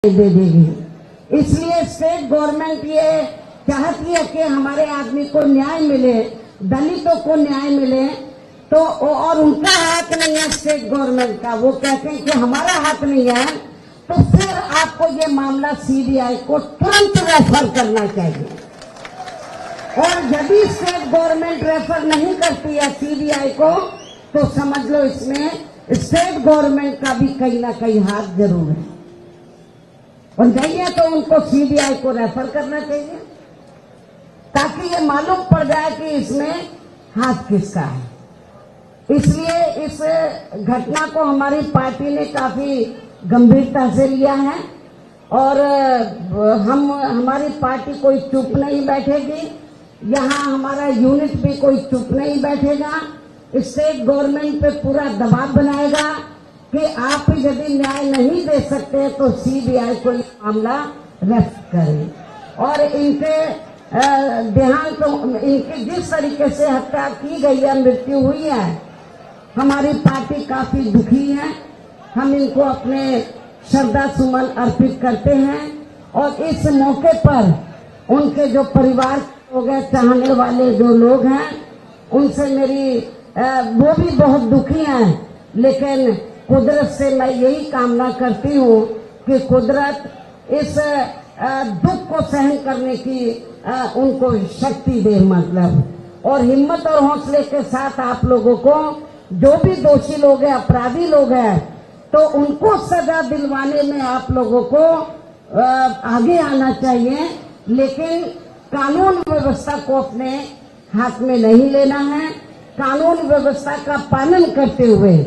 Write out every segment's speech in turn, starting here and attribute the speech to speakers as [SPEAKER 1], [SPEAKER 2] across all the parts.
[SPEAKER 1] दे देगी। इसलिए state government ये चाहती है कि हमारे आदमी को न्याय मिले, दलितों को न्याय मिले, तो और उनका हाथ नहीं है स्टेट गवर्नमेंट का, वो कहते हैं कि हमारा हाथ नहीं है, तो फिर आपको ये मामला सीबीआई को तुरंत रेफर करना चाहिए। और यदि स्टेट गवर्नमेंट रेफर नहीं करती है सीबीआई को, तो समझ लो इसमें स्टेट गवर्नमेंट का भी कहीं ना कहीं हाथ जरूर है, और नहीं है तो उनको सीबीआई को रेफर करना चाहिए, ताकि ये मालूम पड़ जाए कि इसमें हाथ किसका है। इसलिए इस घटना को हमारी पार्टी ने काफी गंभीरता से लिया है, और हमारी पार्टी कोई चुप नहीं बैठेगी, यहाँ हमारा यूनिट भी कोई चुप नहीं बैठेगा। स्टेट गवर्नमेंट पे पूरा दबाव बनाएगा कि आप यदि न्याय नहीं दे सकते तो सीबीआई को ये मामला रेफर करें, और इनके देहांत, इनकी जिस तरीके से हत्या की गई है, मृत्यु हुई है, हमारी पार्टी काफी दुखी है। हम इनको अपने श्रद्धा सुमन अर्पित करते हैं, और इस मौके पर उनके जो परिवार लोग हैं, चाहने वाले जो लोग हैं, उनसे मेरी वो भी बहुत दुखी हैं, लेकिन कुदरत से मैं यही कामना करती हूँ कि कुदरत इस दुख को सहन करने की उनको शक्ति दे, मतलब, और हिम्मत और हौसले के साथ आप लोगों को, जो भी दोषी लोग हैं, अपराधी लोग हैं, तो उनको सजा दिलवाने में आप लोगों को आगे आना चाहिए, लेकिन कानून व्यवस्था को अपने हाथ में नहीं लेना है। कानून व्यवस्था का पालन करते हुए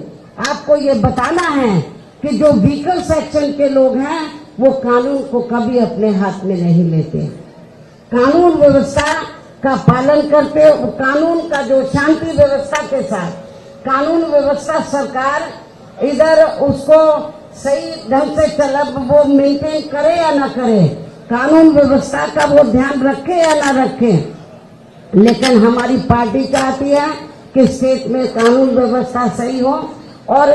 [SPEAKER 1] आपको ये बताना है कि जो वीकर सेक्शन के लोग हैं वो कानून को कभी अपने हाथ में नहीं लेते। कानून व्यवस्था का पालन करते, कानून का जो शांति व्यवस्था के साथ कानून व्यवस्था सरकार इधर उसको सही ढंग से चलब, वो मेंटेन करे या ना करे, कानून व्यवस्था का वो ध्यान रखे या ना रखे, लेकिन हमारी पार्टी चाहती है कि स्टेट में कानून व्यवस्था सही हो। और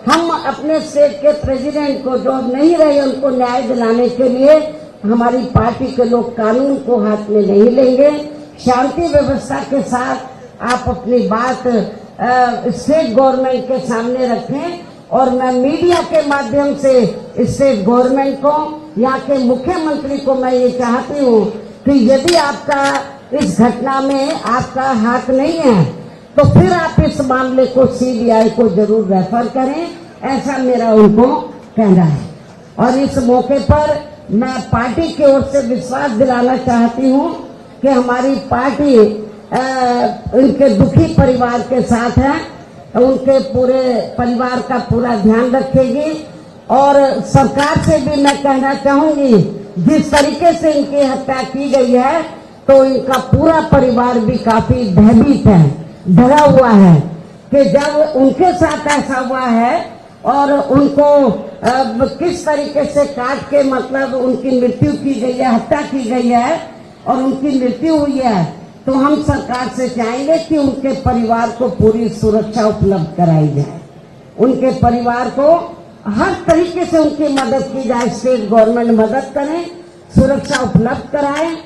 [SPEAKER 1] हम अपने स्टेट के प्रेसिडेंट को, जो नहीं रहे, उनको न्याय दिलाने के लिए हमारी पार्टी के लोग कानून को हाथ में नहीं लेंगे। शांति व्यवस्था के साथ आप अपनी बात स्टेट गवर्नमेंट के सामने रखें, और मैं मीडिया के माध्यम से स्टेट गवर्नमेंट को, यहाँ के मुख्यमंत्री को मैं ये चाहती हूँ कि यदि आपका इस घटना में आपका हाथ नहीं है, तो फिर आप इस मामले को सीबीआई को जरूर रेफर करें, ऐसा मेरा उनको कहना है। और इस मौके पर मैं पार्टी की ओर से विश्वास दिलाना चाहती हूँ कि हमारी पार्टी उनके दुखी परिवार के साथ है, उनके पूरे परिवार का पूरा ध्यान रखेगी। और सरकार से भी मैं कहना चाहूंगी, जिस तरीके से इनकी हत्या की गई है, तो इनका पूरा परिवार भी काफी भयभीत है, डरा हुआ है कि जब उनके साथ ऐसा हुआ है और उनको किस तरीके से काट के, मतलब उनकी मृत्यु की गई है, हत्या की गई है और उनकी मृत्यु हुई है, तो हम सरकार से चाहेंगे कि उनके परिवार को पूरी सुरक्षा उपलब्ध कराई जाए, उनके परिवार को हर तरीके से उनकी मदद की जाए, स्टेट गवर्नमेंट मदद करें, सुरक्षा उपलब्ध कराए।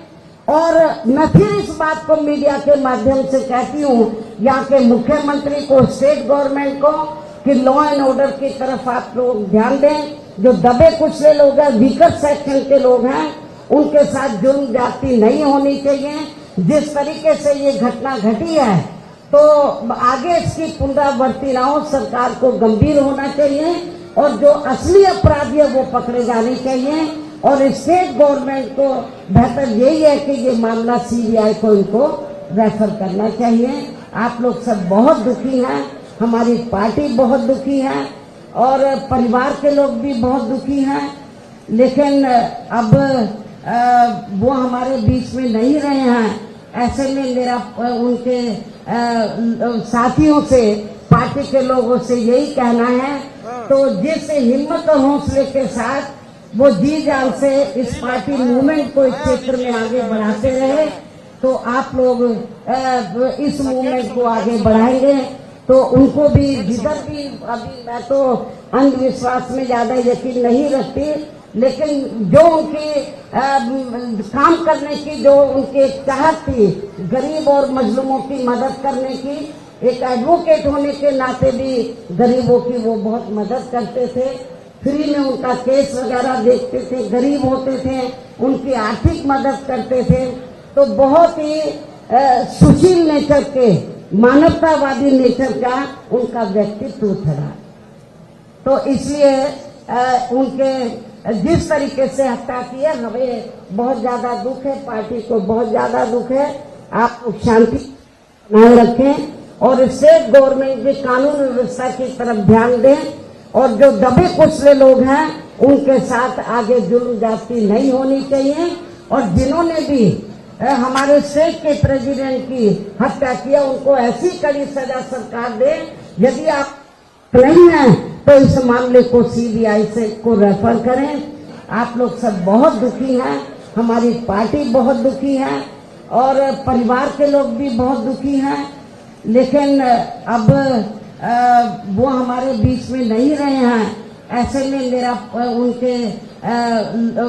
[SPEAKER 1] और मैं फिर इस बात को मीडिया के माध्यम से कहती हूँ, यहाँ के मुख्यमंत्री को, स्टेट गवर्नमेंट को, कि लॉ एंड ऑर्डर की तरफ आप लोग ध्यान दें। जो दबे कुचले लोग हैं, वीकर सेक्शन के लोग हैं, उनके साथ जुर्म जाति नहीं होनी चाहिए। जिस तरीके से ये घटना घटी है, तो आगे इसकी पुनरावृत्ति ना हो, सरकार को गंभीर होना चाहिए, और जो असली अपराधी है वो पकड़े जाने चाहिए। और स्टेट गवर्नमेंट को बेहतर यही है कि ये मामला सीबीआई को इनको रेफर करना चाहिए। आप लोग सब बहुत दुखी हैं, हमारी पार्टी बहुत दुखी है, और परिवार के लोग भी बहुत दुखी हैं, लेकिन अब वो हमारे बीच में नहीं रहे हैं। ऐसे में मेरा उनके साथियों से, पार्टी के लोगों से यही कहना है, तो जिस हिम्मत और हौसले के साथ वो जी जान से इस पार्टी मूवमेंट को इस क्षेत्र में आगे बढ़ाते रहे, तो आप लोग इस मूवमेंट को आगे बढ़ाएंगे तो उनको भी जिधर भी, अभी मैं तो अंधविश्वास में ज्यादा यकीन नहीं रखती, लेकिन जो उनकी काम करने की जो उनकी चाहत थी, गरीब और मजलूमों की मदद करने की, एक एडवोकेट होने के नाते भी गरीबों की वो बहुत मदद करते थे। फ्री में उनका केस वगैरह देखते थे, गरीब होते थे, उनकी आर्थिक मदद करते थे। तो बहुत ही सुशील नेचर के, मानवतावादी नेचर का उनका व्यक्तित्व था। तो इसलिए उनके जिस तरीके से हत्या की है, हमें बहुत ज्यादा दुख है, पार्टी को बहुत ज्यादा दुख है। आप लोग शांति बनाए रखें और स्टेट गवर्नमेंट भी कानून व्यवस्था की तरफ ध्यान दें, और जो दबे कुचले लोग हैं उनके साथ आगे जुल्म ज्यादती नहीं होनी चाहिए। और जिन्होंने भी हमारे स्टेट के प्रेसिडेंट की हत्या किया, उनको ऐसी कड़ी सजा सरकार दे। यदि आप नहीं है तो इस मामले को सीबीआई से को रेफर करें। आप लोग सब बहुत दुखी हैं, हमारी पार्टी बहुत दुखी है और परिवार के लोग भी बहुत दुखी हैं। लेकिन अब वो हमारे बीच में नहीं रहे हैं। ऐसे में मेरा उनके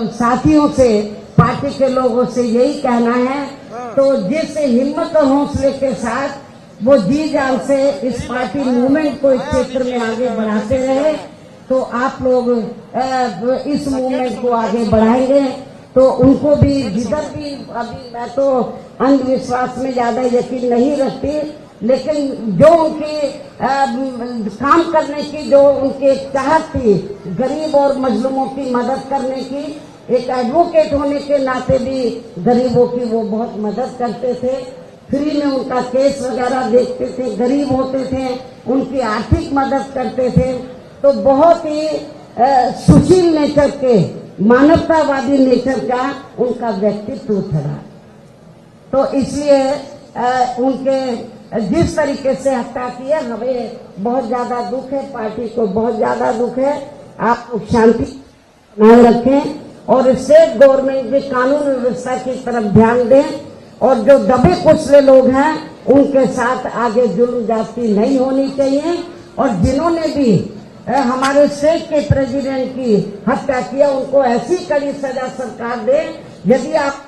[SPEAKER 1] साथियों से, पार्टी के लोगों से यही कहना है, तो जिस हिम्मत और हौसले के साथ वो जी जान से इस पार्टी मूवमेंट को इस क्षेत्र में आगे बढ़ाते रहे, तो आप लोग इस मूवमेंट को आगे बढ़ाएंगे। तो उनको भी जिधर भी, अभी मैं तो अंधविश्वास में ज्यादा यकीन नहीं रखती, लेकिन जो उनकी काम करने की जो उनकी चाहत थी, गरीब और मजलूमों की मदद करने की, एक एडवोकेट होने के नाते भी गरीबों की वो बहुत मदद करते थे। फ्री में उनका केस वगैरह देखते थे, गरीब होते थे, उनकी आर्थिक मदद करते थे। तो बहुत ही सुशील नेचर के, मानवतावादी नेचर का उनका व्यक्तित्व था। तो इसलिए उनके जिस तरीके से हत्या की है, हमें बहुत ज्यादा दुख है, पार्टी को बहुत ज्यादा दुख है। आप लोग शांति बनाए रखें और स्टेट गवर्नमेंट भी कानून व्यवस्था की तरफ ध्यान दें, और जो दबे कुचले लोग हैं उनके साथ आगे जुल्म ज्यादती नहीं होनी चाहिए। और जिन्होंने भी हमारे स्टेट के प्रेसिडेंट की हत्या किया, उनको ऐसी कड़ी सजा सरकार दे। यदि आप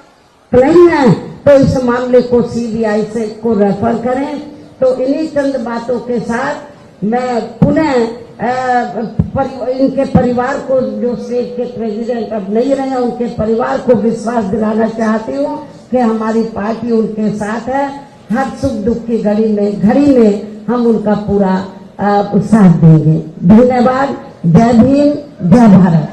[SPEAKER 1] नहीं है तो इस मामले को सीबीआई से को रेफर करें। तो इन्हीं चंद बातों के साथ मैं पुनः इनके परिवार को, जो स्टेट के प्रेसिडेंट अब नहीं रहे, उनके परिवार को विश्वास दिलाना चाहती हूँ कि हमारी पार्टी उनके साथ है। हर सुख दुख की घड़ी में हम उनका पूरा साथ देंगे। धन्यवाद। जय भीम, जय भारत।